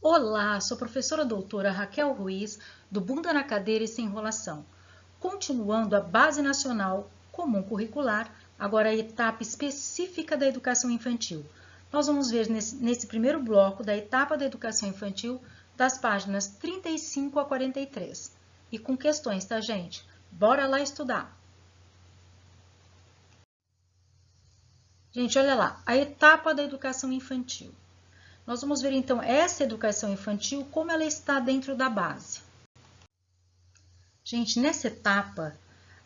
Olá, sou a professora doutora Raquel Ruiz, do Bunda na Cadeira e Sem Enrolação. Continuando a Base Nacional Comum Curricular, agora a etapa específica da educação infantil. Nós vamos ver nesse primeiro bloco da etapa da educação infantil, das páginas 35 a 43. E com questões, tá, gente? Bora lá estudar! Gente, olha lá, a etapa da educação infantil. Nós vamos ver então essa educação infantil, como ela está dentro da base. Gente, nessa etapa,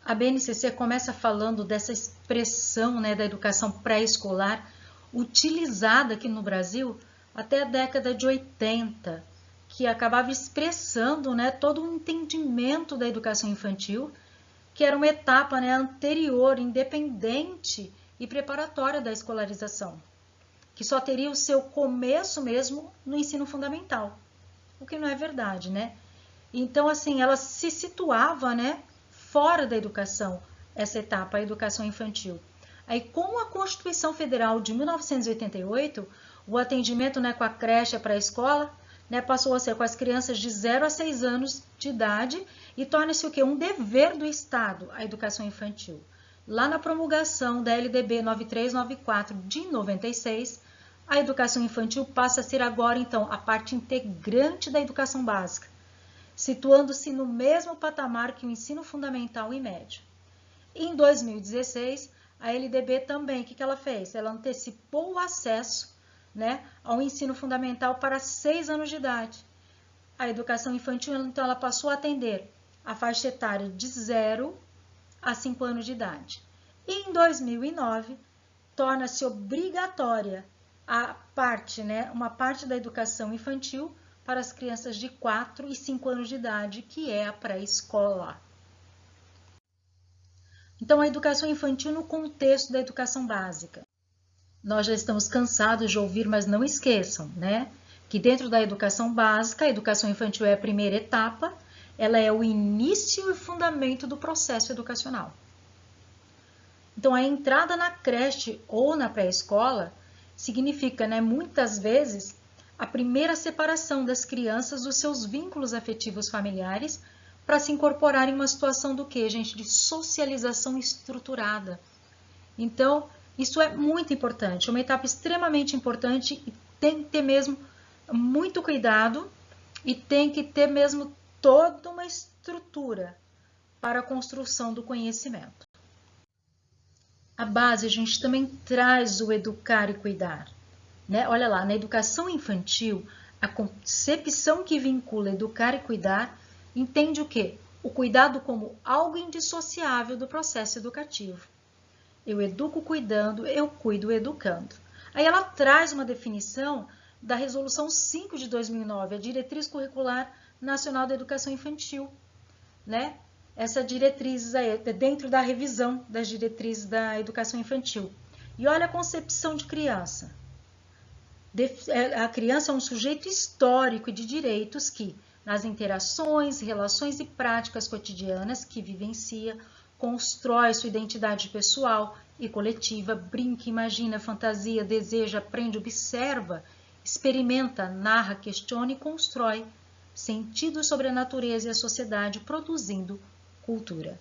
a BNCC começa falando dessa expressão, né, da educação pré-escolar, utilizada aqui no Brasil até a década de 80, que acabava expressando, né, todo um entendimento da educação infantil, que era uma etapa, né, anterior, independente e preparatória da escolarização, que só teria o seu começo mesmo no ensino fundamental, o que não é verdade, né? Então, assim, ela se situava, né, fora da educação, essa etapa, a educação infantil. Aí, com a Constituição Federal de 1988, o atendimento, né, com a creche para a escola, né, passou a ser com as crianças de 0 a 6 anos de idade e torna-se o quê? Um dever do Estado, a educação infantil. Lá na promulgação da LDB 9394 de 96, a educação infantil passa a ser agora, então, a parte integrante da educação básica, situando-se no mesmo patamar que o ensino fundamental e médio. Em 2016, a LDB também, o que ela fez? Ela antecipou o acesso, né, ao ensino fundamental para 6 anos de idade. A educação infantil, então, ela passou a atender a faixa etária de 0 a 5 anos de idade. E em 2009, torna-se obrigatória a parte, né, uma parte da educação infantil para as crianças de 4 e 5 anos de idade, que é a pré-escola. Então, a educação infantil no contexto da educação básica. Nós já estamos cansados de ouvir, mas não esqueçam, né, que dentro da educação básica, a educação infantil é a primeira etapa, ela é o início e fundamento do processo educacional. Então, a entrada na creche ou na pré-escola significa, né, muitas vezes, a primeira separação das crianças dos seus vínculos afetivos familiares para se incorporar em uma situação do quê, gente? De socialização estruturada. Então, isso é muito importante, é uma etapa extremamente importante e tem que ter mesmo muito cuidado e tem que ter mesmo toda uma estrutura para a construção do conhecimento. A base, a gente também traz o educar e cuidar, né? Olha lá, na educação infantil, a concepção que vincula educar e cuidar entende o quê? O cuidado como algo indissociável do processo educativo. Eu educo cuidando, eu cuido educando. Aí ela traz uma definição da Resolução 5 de 2009, a Diretriz Curricular Nacional da Educação Infantil, né? Essa diretriz é dentro da revisão das diretrizes da educação infantil. E olha a concepção de criança. A criança é um sujeito histórico de direitos que, nas interações, relações e práticas cotidianas que vivencia, constrói sua identidade pessoal e coletiva, brinca, imagina, fantasia, deseja, aprende, observa, experimenta, narra, questiona e constrói sentidos sobre a natureza e a sociedade, produzindo cultura.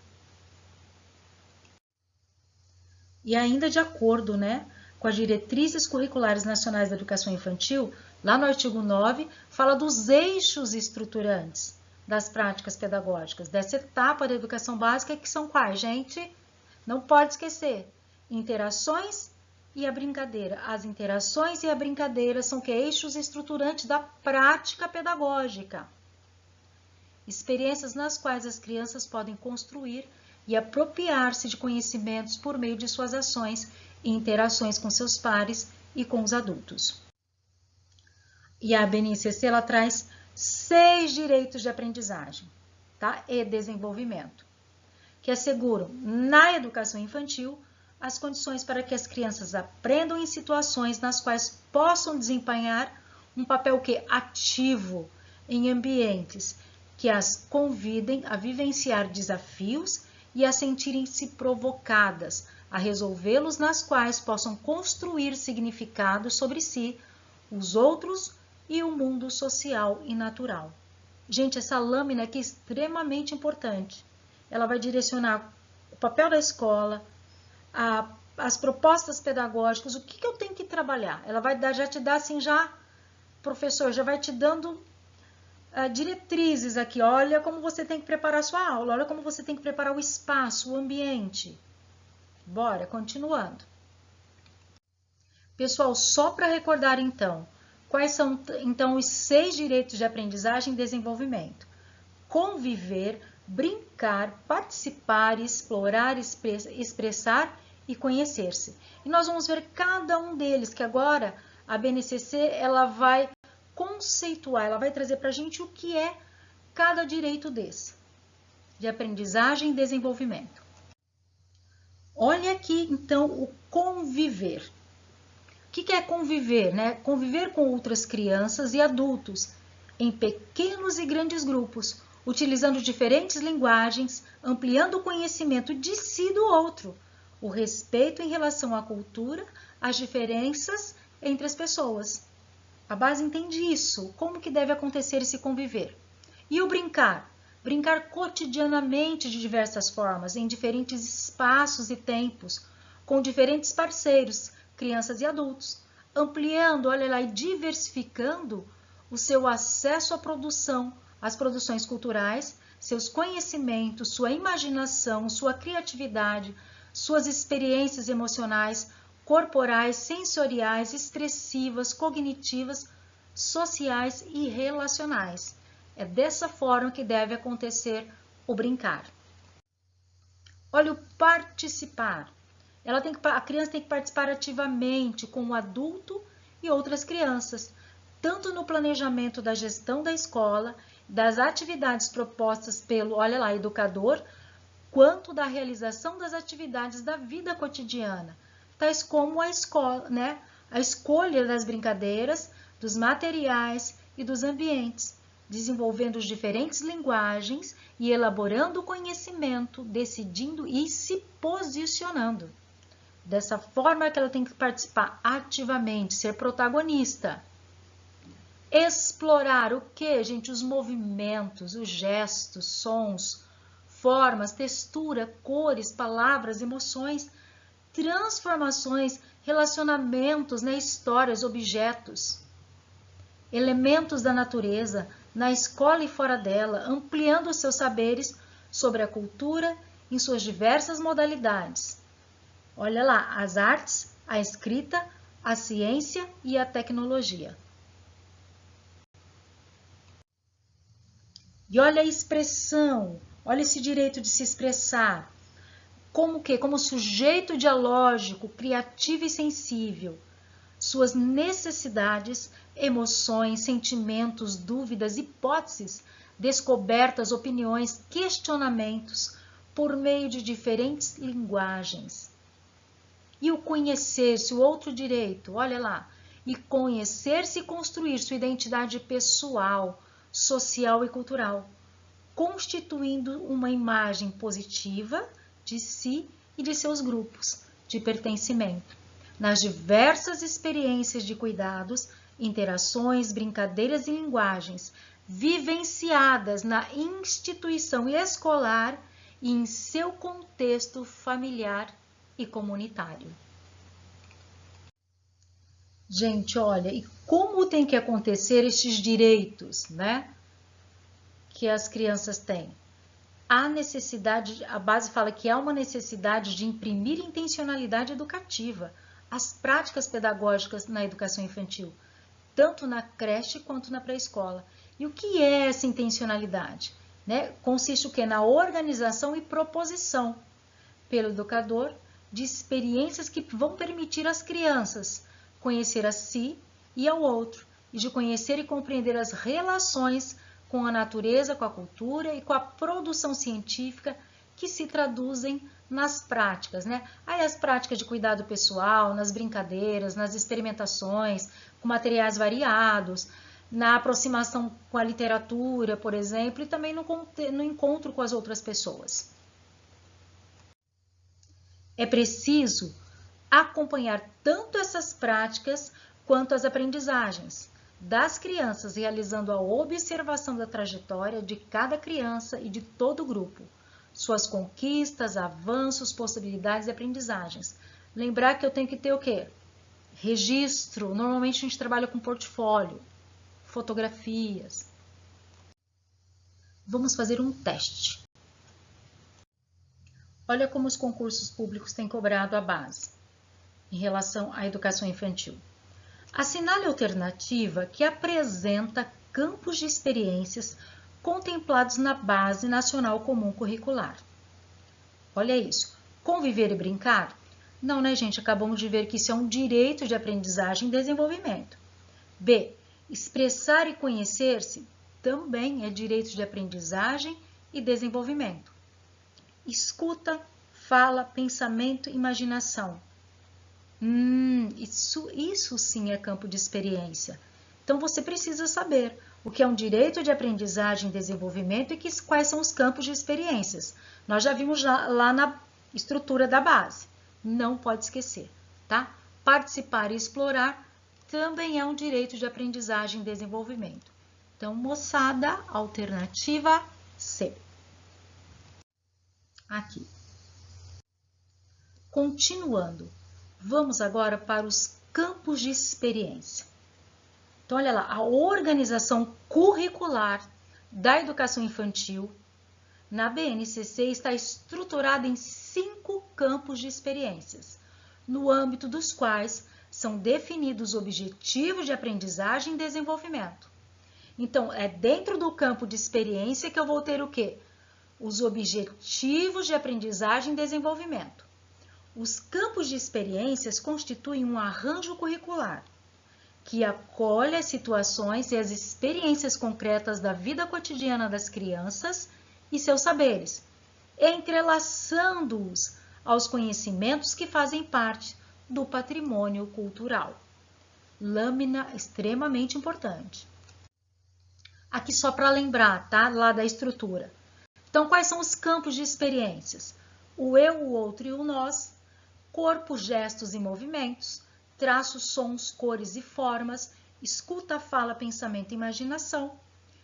E ainda de acordo, né, com as diretrizes curriculares nacionais da educação infantil, lá no artigo 9, fala dos eixos estruturantes das práticas pedagógicas, dessa etapa da educação básica, que são quais, gente? Não pode esquecer, interações e a brincadeira. As interações e a brincadeira são que eixos estruturantes da prática pedagógica. Experiências nas quais as crianças podem construir e apropriar-se de conhecimentos por meio de suas ações e interações com seus pares e com os adultos. E a BNCC ela traz 6 direitos de aprendizagem, tá? E desenvolvimento, que asseguram na educação infantil as condições para que as crianças aprendam em situações nas quais possam desempenhar um papel ativo em ambientes que as convidem a vivenciar desafios e a sentirem-se provocadas, a resolvê-los, nas quais possam construir significados sobre si, os outros e o mundo social e natural. Gente, essa lâmina aqui é extremamente importante. Ela vai direcionar o papel da escola, as propostas pedagógicas, o que eu tenho que trabalhar. Ela vai já te dar assim, professor, já vai te dando diretrizes aqui. Olha como você tem que preparar a sua aula, olha como você tem que preparar o espaço, o ambiente. Bora, continuando. Pessoal, só para recordar então, quais são então os 6 direitos de aprendizagem e desenvolvimento? Conviver, brincar, participar, explorar, expressar e conhecer-se. E nós vamos ver cada um deles, que agora a BNCC ela vai conceituar, ela vai trazer para a gente o que é cada direito desse, de aprendizagem e desenvolvimento. Olha aqui, então, o conviver. O que é conviver, né? Conviver com outras crianças e adultos, em pequenos e grandes grupos, utilizando diferentes linguagens, ampliando o conhecimento de si e do outro, o respeito em relação à cultura, as diferenças entre as pessoas. A base entende isso, como que deve acontecer esse conviver. E o brincar? Brincar cotidianamente de diversas formas, em diferentes espaços e tempos, com diferentes parceiros, crianças e adultos, ampliando, olha lá, e diversificando o seu acesso à produção, às produções culturais, seus conhecimentos, sua imaginação, sua criatividade, suas experiências emocionais, corporais, sensoriais, expressivas, cognitivas, sociais e relacionais. É dessa forma que deve acontecer o brincar. Olha o participar. A criança tem que participar ativamente com o adulto e outras crianças, tanto no planejamento da gestão da escola, das atividades propostas pelo, olha lá, educador, quanto da realização das atividades da vida cotidiana, tais como a escola, né? A escolha das brincadeiras, dos materiais e dos ambientes, desenvolvendo as diferentes linguagens e elaborando o conhecimento, decidindo e se posicionando. Dessa forma que ela tem que participar ativamente, ser protagonista. Explorar o que, gente? Os movimentos, os gestos, sons, formas, textura, cores, palavras, emoções, transformações, relacionamentos, né? Histórias, objetos, elementos da natureza, na escola e fora dela, ampliando os seus saberes sobre a cultura em suas diversas modalidades. Olha lá, as artes, a escrita, a ciência e a tecnologia. E olha a expressão, olha esse direito de se expressar. Como que? Como sujeito dialógico, criativo e sensível. Suas necessidades, emoções, sentimentos, dúvidas, hipóteses, descobertas, opiniões, questionamentos, por meio de diferentes linguagens. E o conhecer-se, o outro direito, olha lá, e conhecer-se e construir sua identidade pessoal, social e cultural, constituindo uma imagem positiva de si e de seus grupos de pertencimento, nas diversas experiências de cuidados, interações, brincadeiras e linguagens vivenciadas na instituição escolar e em seu contexto familiar e comunitário. Gente, olha, e como tem que acontecer estes direitos, né, que as crianças têm? Há necessidade, a base fala que há uma necessidade de imprimir intencionalidade educativa às práticas pedagógicas na educação infantil, tanto na creche quanto na pré-escola. E o que é essa intencionalidade? Né? Consiste o quê? Na organização e proposição pelo educador de experiências que vão permitir às crianças conhecer a si e ao outro, e de conhecer e compreender as relações com a natureza, com a cultura e com a produção científica que se traduzem nas práticas, né? Aí as práticas de cuidado pessoal, nas brincadeiras, nas experimentações, com materiais variados, na aproximação com a literatura, por exemplo, e também no encontro com as outras pessoas. É preciso acompanhar tanto essas práticas quanto as aprendizagens, das crianças, realizando a observação da trajetória de cada criança e de todo o grupo, suas conquistas, avanços, possibilidades e aprendizagens. Lembrar que eu tenho que ter o quê? Registro. Normalmente a gente trabalha com portfólio, fotografias. Vamos fazer um teste. Olha como os concursos públicos têm cobrado a base em relação à educação infantil. Assinale a alternativa que apresenta campos de experiências contemplados na Base Nacional Comum Curricular. Olha isso. Conviver e brincar? Não, né, gente? Acabamos de ver que isso é um direito de aprendizagem e desenvolvimento. B. Expressar e conhecer-se? Também é direito de aprendizagem e desenvolvimento. Escuta, fala, pensamento, imaginação. Isso sim é campo de experiência. Então, você precisa saber o que é um direito de aprendizagem e desenvolvimento e quais são os campos de experiências. Nós já vimos lá na estrutura da base. Não pode esquecer, tá? Participar e explorar também é um direito de aprendizagem e desenvolvimento. Então, moçada, alternativa C. Aqui. Continuando, vamos agora para os campos de experiência. Então, olha lá, a organização curricular da educação infantil na BNCC está estruturada em 5 campos de experiências, no âmbito dos quais são definidos objetivos de aprendizagem e desenvolvimento. Então, é dentro do campo de experiência que eu vou ter o quê? Os objetivos de aprendizagem e desenvolvimento. Os campos de experiências constituem um arranjo curricular que acolhe as situações e as experiências concretas da vida cotidiana das crianças e seus saberes, entrelaçando-os aos conhecimentos que fazem parte do patrimônio cultural. Lâmina extremamente importante. Aqui só para lembrar, tá? Lá da estrutura. Então, quais são os campos de experiências? O eu, o outro e o nós, corpo, gestos e movimentos, traços, sons, cores e formas, escuta, fala, pensamento e imaginação,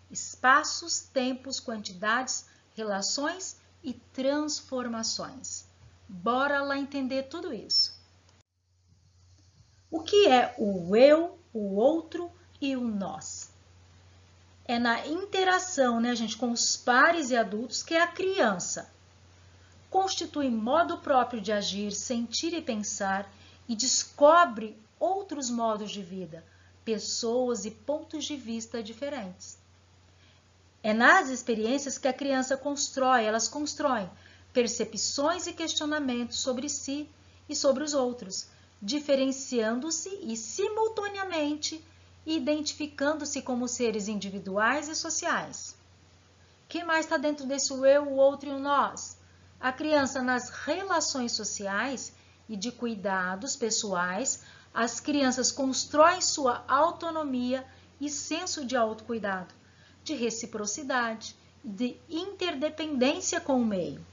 espaços, tempos, quantidades, relações e transformações. Bora lá entender tudo isso. O que é o eu, o outro e o nós? É na interação, né, gente, com os pares e adultos que é a criança. Constitui modo próprio de agir, sentir e pensar e descobre outros modos de vida, pessoas e pontos de vista diferentes. É nas experiências que a criança constrói, elas constroem percepções e questionamentos sobre si e sobre os outros, diferenciando-se e simultaneamente identificando-se como seres individuais e sociais. O que mais está dentro desse eu, o outro e o nós? A criança nas relações sociais e de cuidados pessoais, as crianças constroem sua autonomia e senso de autocuidado, de reciprocidade, de interdependência com o meio.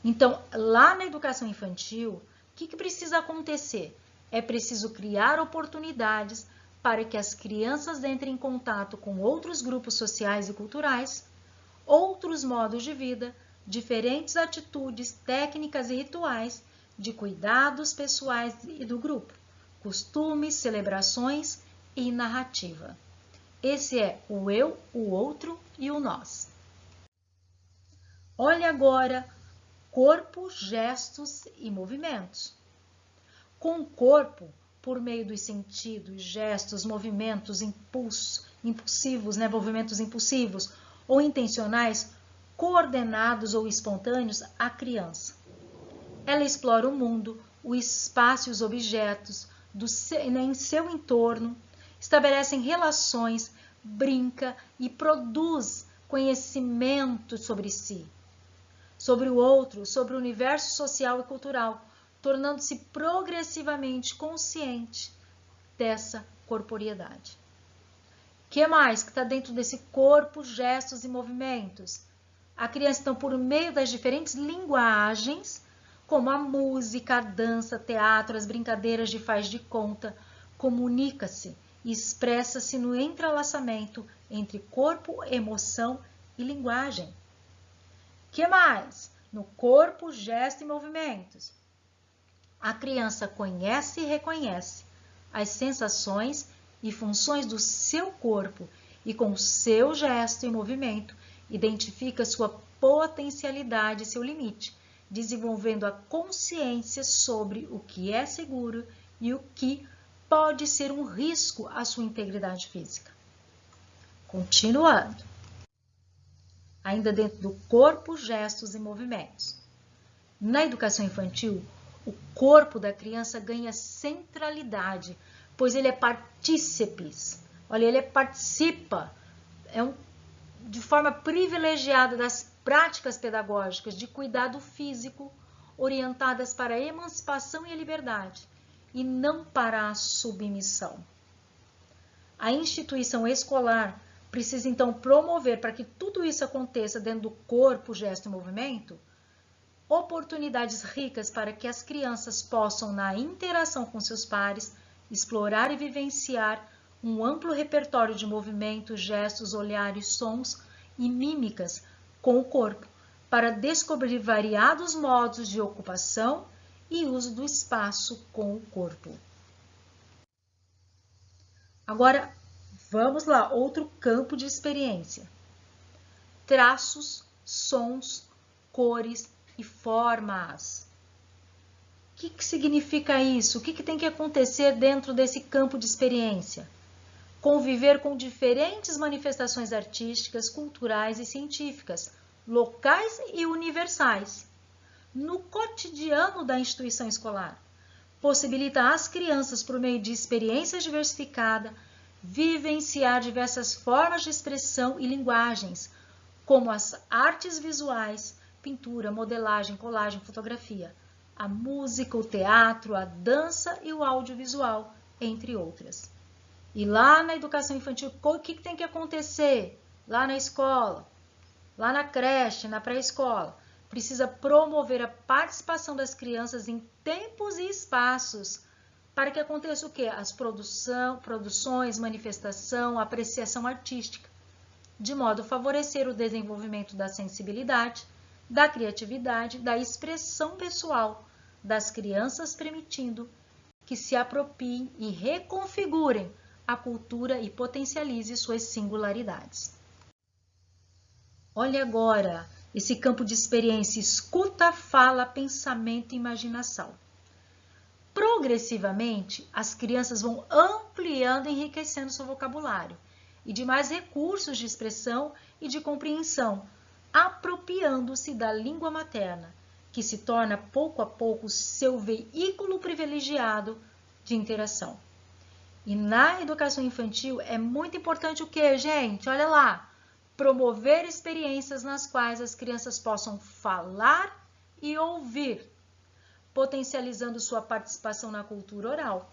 Então, lá na educação infantil, o que precisa acontecer? É preciso criar oportunidades para que as crianças entrem em contato com outros grupos sociais e culturais, outros modos de vida, diferentes atitudes, técnicas e rituais de cuidados pessoais e do grupo, costumes, celebrações e narrativa. Esse é o eu, o outro e o nós. Olha agora corpo, gestos e movimentos. Com o corpo, por meio dos sentidos, gestos, movimentos impulsivos, né, movimentos impulsivos ou intencionais, coordenados ou espontâneos, a criança. Ela explora o mundo, o espaço e os objetos em seu entorno, estabelece relações, brinca e produz conhecimento sobre si, sobre o outro, sobre o universo social e cultural, tornando-se progressivamente consciente dessa corporeidade. O que mais que está dentro desse corpo, gestos e movimentos? A criança, então, por meio das diferentes linguagens, como a música, a dança, teatro, as brincadeiras de faz de conta, comunica-se e expressa-se no entrelaçamento entre corpo, emoção e linguagem. Que mais? No corpo, gesto e movimentos. A criança conhece e reconhece as sensações e funções do seu corpo e com seu gesto e movimento identifica sua potencialidade e seu limite, desenvolvendo a consciência sobre o que é seguro e o que pode ser um risco à sua integridade física. Continuando. Ainda dentro do corpo, gestos e movimentos. Na educação infantil, o corpo da criança ganha centralidade, pois ele é partícipes. Olha, ele participa de forma privilegiada das práticas pedagógicas de cuidado físico, orientadas para a emancipação e a liberdade, e não para a submissão. A instituição escolar precisa, então, promover, para que tudo isso aconteça dentro do corpo, gesto e movimento, oportunidades ricas para que as crianças possam, na interação com seus pares, explorar e vivenciar um amplo repertório de movimentos, gestos, olhares, sons e mímicas com o corpo, para descobrir variados modos de ocupação e uso do espaço com o corpo. Agora, vamos lá, outro campo de experiência. Traços, sons, cores e formas. O que significa isso? O que tem que acontecer dentro desse campo de experiência? Conviver com diferentes manifestações artísticas, culturais e científicas, locais e universais, no cotidiano da instituição escolar. Possibilita às crianças, por meio de experiências diversificadas, vivenciar diversas formas de expressão e linguagens, como as artes visuais, pintura, modelagem, colagem, fotografia, a música, o teatro, a dança e o audiovisual, entre outras. E lá na educação infantil, o que tem que acontecer? Lá na escola, lá na creche, na pré-escola, precisa promover a participação das crianças em tempos e espaços para que aconteça o quê? As produções, manifestação, apreciação artística, de modo a favorecer o desenvolvimento da sensibilidade, da criatividade, da expressão pessoal das crianças, permitindo que se apropriem e reconfigurem a cultura e potencialize suas singularidades. Olha agora esse campo de experiência: escuta, fala, pensamento e imaginação. Progressivamente, as crianças vão ampliando e enriquecendo seu vocabulário e de mais recursos de expressão e de compreensão, apropriando-se da língua materna, que se torna pouco a pouco seu veículo privilegiado de interação. E na educação infantil é muito importante o que, gente? Olha lá, promover experiências nas quais as crianças possam falar e ouvir, potencializando sua participação na cultura oral.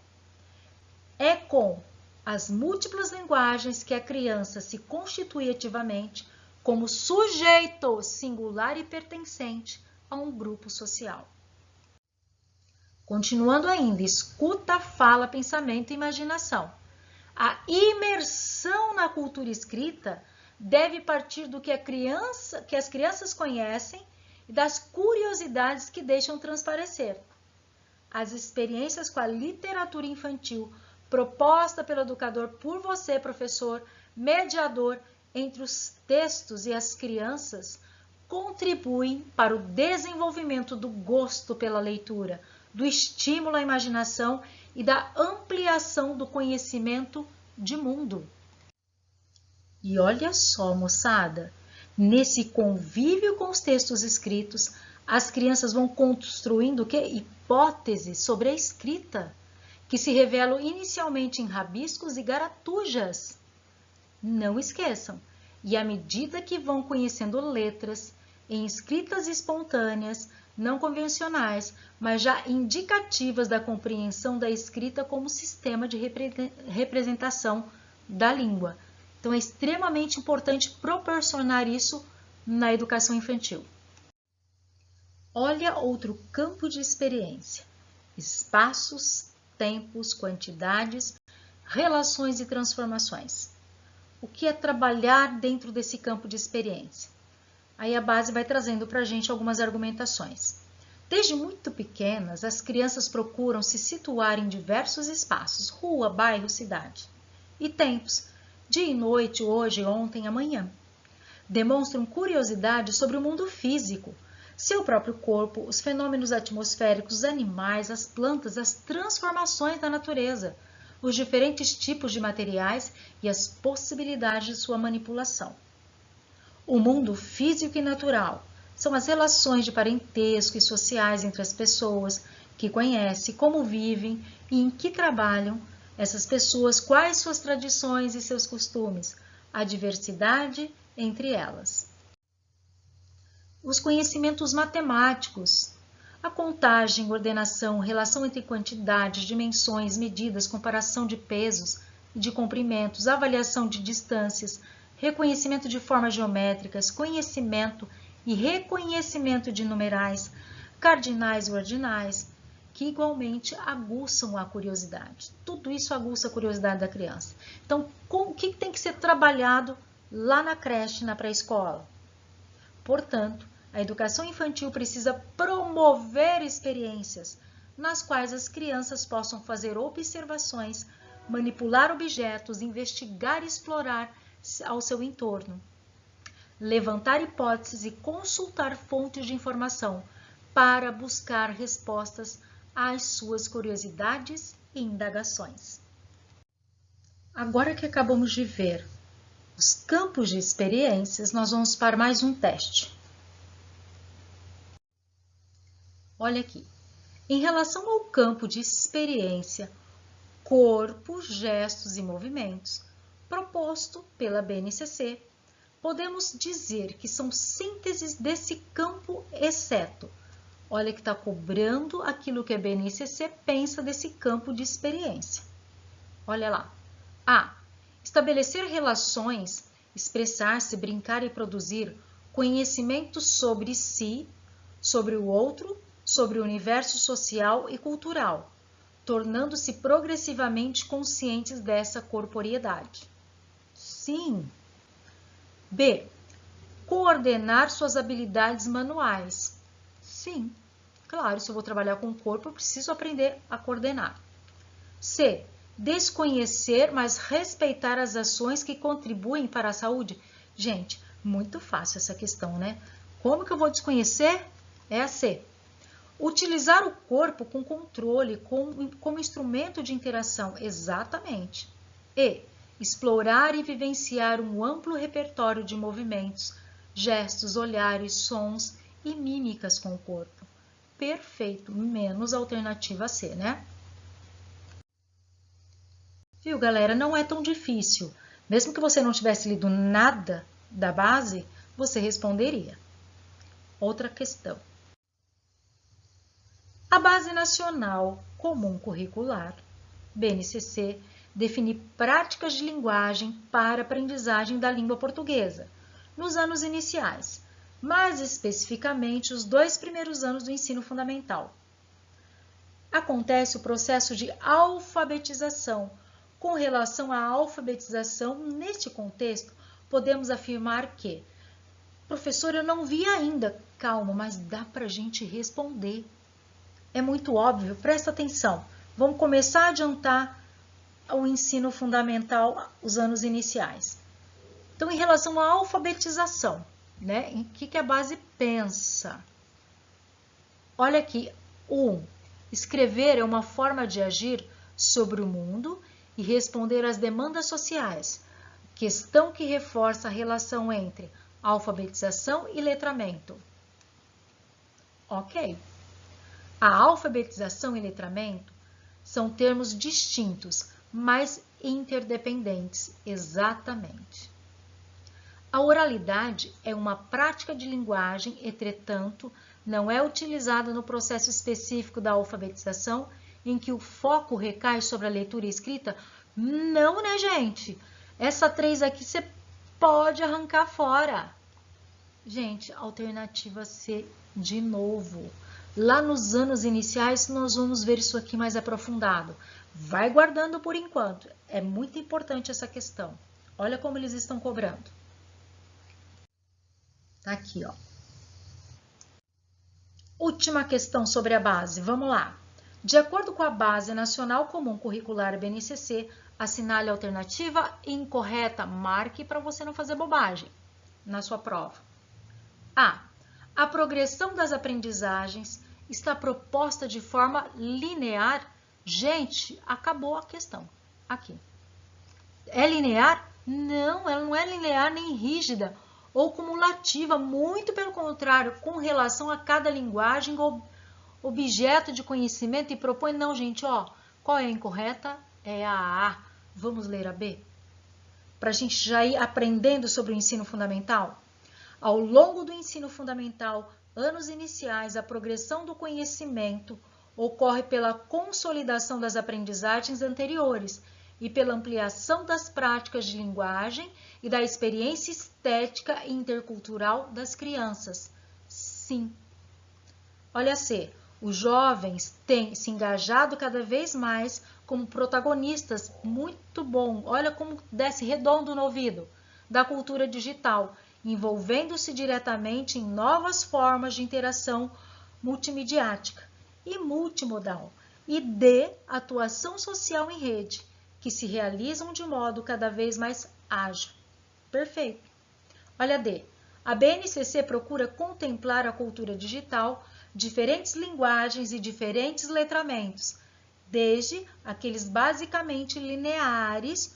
É com as múltiplas linguagens que a criança se constitui ativamente como sujeito singular e pertencente a um grupo social. Continuando ainda, escuta, fala, pensamento e imaginação. A imersão na cultura escrita deve partir do que as crianças conhecem e das curiosidades que deixam transparecer. As experiências com a literatura infantil, proposta pelo educador por você, professor, mediador entre os textos e as crianças, contribuem para o desenvolvimento do gosto pela leitura, do estímulo à imaginação e da ampliação do conhecimento de mundo. E olha só, moçada, nesse convívio com os textos escritos, as crianças vão construindo o quê? Hipóteses sobre a escrita, que se revelam inicialmente em rabiscos e garatujas. Não esqueçam, e à medida que vão conhecendo letras, em escritas espontâneas, não convencionais, mas já indicativas da compreensão da escrita como sistema de representação da língua. Então, é extremamente importante proporcionar isso na educação infantil. Olha outro campo de experiência: espaços, tempos, quantidades, relações e transformações. O que é trabalhar dentro desse campo de experiência? Aí a base vai trazendo para a gente algumas argumentações. Desde muito pequenas, as crianças procuram se situar em diversos espaços, rua, bairro, cidade, e tempos, dia e noite, hoje, ontem, amanhã. Demonstram curiosidade sobre o mundo físico, seu próprio corpo, os fenômenos atmosféricos, os animais, as plantas, as transformações da natureza, os diferentes tipos de materiais e as possibilidades de sua manipulação. O mundo físico e natural são as relações de parentesco e sociais entre as pessoas que conhecem, como vivem e em que trabalham essas pessoas, quais suas tradições e seus costumes, a diversidade entre elas. Os conhecimentos matemáticos, a contagem, ordenação, relação entre quantidades, dimensões, medidas, comparação de pesos e de comprimentos, avaliação de distâncias, reconhecimento de formas geométricas, conhecimento e reconhecimento de numerais, cardinais e ordinais, que igualmente aguçam a curiosidade. Tudo isso aguça a curiosidade da criança. Então, o que tem que ser trabalhado lá na creche, na pré-escola? Portanto, a educação infantil precisa promover experiências nas quais as crianças possam fazer observações, manipular objetos, investigar e explorar ao seu entorno, levantar hipóteses e consultar fontes de informação para buscar respostas às suas curiosidades e indagações. Agora que acabamos de ver os campos de experiências, nós vamos para mais um teste. Olha aqui. Em relação ao campo de experiência, corpo, gestos e movimentos, proposto pela BNCC, podemos dizer que são sínteses desse campo, exceto. Olha que está cobrando aquilo que a BNCC pensa desse campo de experiência. Olha lá. A. Estabelecer relações, expressar-se, brincar e produzir conhecimento sobre si, sobre o outro, sobre o universo social e cultural, tornando-se progressivamente conscientes dessa corporeidade. Sim. B. Coordenar suas habilidades manuais. Sim, claro, se eu vou trabalhar com o corpo, eu preciso aprender a coordenar. C. Desconhecer, mas respeitar as ações que contribuem para a saúde. Gente, muito fácil essa questão, né? Como que eu vou desconhecer? É a C. Utilizar o corpo com controle, como instrumento de interação. Exatamente. E. Explorar e vivenciar um amplo repertório de movimentos, gestos, olhares, sons e mímicas com o corpo. Perfeito, menos a alternativa C, né? Viu, galera? Não é tão difícil. Mesmo que você não tivesse lido nada da base, você responderia. Outra questão. A Base Nacional Comum Curricular, BNCC, define práticas de linguagem para aprendizagem da língua portuguesa nos anos iniciais, mais especificamente os 2 primeiros anos do ensino fundamental. Acontece o processo de alfabetização. Com relação à alfabetização, neste contexto, podemos afirmar que, professor, eu não vi ainda. Calma, mas dá para a gente responder. É muito óbvio, presta atenção. Vamos começar a adiantar o ensino fundamental, os anos iniciais. Então, em relação à alfabetização, né? Em que a base pensa? Olha aqui, 1. Escrever é uma forma de agir sobre o mundo e responder às demandas sociais, questão que reforça a relação entre alfabetização e letramento. Ok. A alfabetização e letramento são termos distintos, mas interdependentes, exatamente. A oralidade é uma prática de linguagem, entretanto, não é utilizada no processo específico da alfabetização, em que o foco recai sobre a leitura e escrita. Não, né, gente? Essa 3 aqui você pode arrancar fora. Gente, alternativa C de novo. Lá nos anos iniciais, nós vamos ver isso aqui mais aprofundado. Vai guardando por enquanto. É muito importante essa questão. Olha como eles estão cobrando. Tá aqui, ó. Última questão sobre a base. Vamos lá. De acordo com a Base Nacional Comum Curricular BNCC, assinale a alternativa incorreta. Marque para você não fazer bobagem na sua prova. A. A progressão das aprendizagens está proposta de forma linear. Gente, acabou a questão. Aqui. É linear? Não, ela não é linear nem rígida ou cumulativa, muito pelo contrário, com relação a cada linguagem ou objeto de conhecimento e propõe, não, gente, ó, qual é a incorreta? É a A. Vamos ler a B? Para a gente já ir aprendendo sobre o ensino fundamental? Ao longo do ensino fundamental, anos iniciais, a progressão do conhecimento ocorre pela consolidação das aprendizagens anteriores e pela ampliação das práticas de linguagem e da experiência estética e intercultural das crianças. Sim. Olha C. Os jovens têm se engajado cada vez mais como protagonistas. Muito bom. Olha como desce redondo no ouvido. Da cultura digital, envolvendo-se diretamente em novas formas de interação multimediática e multimodal. E D. Atuação social em rede, que se realizam de modo cada vez mais ágil. Perfeito. Olha D. A BNCC procura contemplar a cultura digital, diferentes linguagens e diferentes letramentos, desde aqueles basicamente lineares,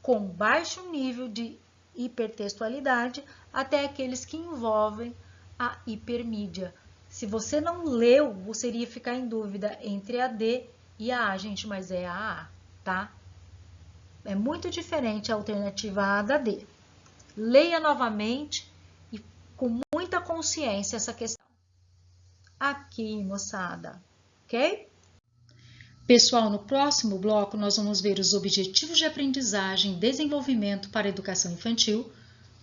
com baixo nível de hipertextualidade, até aqueles que envolvem a hipermídia. Se você não leu, você iria ficar em dúvida entre a D e a A, gente, mas é a A, tá? É muito diferente a alternativa A da D. Leia novamente e com muita consciência essa questão. Aqui, moçada, ok? Pessoal, no próximo bloco nós vamos ver os objetivos de aprendizagem e desenvolvimento para a educação infantil,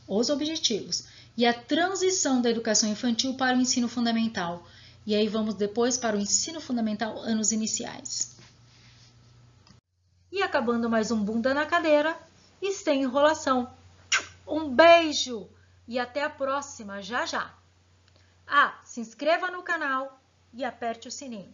os objetivos, e a transição da educação infantil para o ensino fundamental. E aí vamos depois para o ensino fundamental anos iniciais. E acabando mais um Bunda na Cadeira e sem enrolação. Um beijo e até a próxima, já já! Se inscreva no canal e aperte o sininho.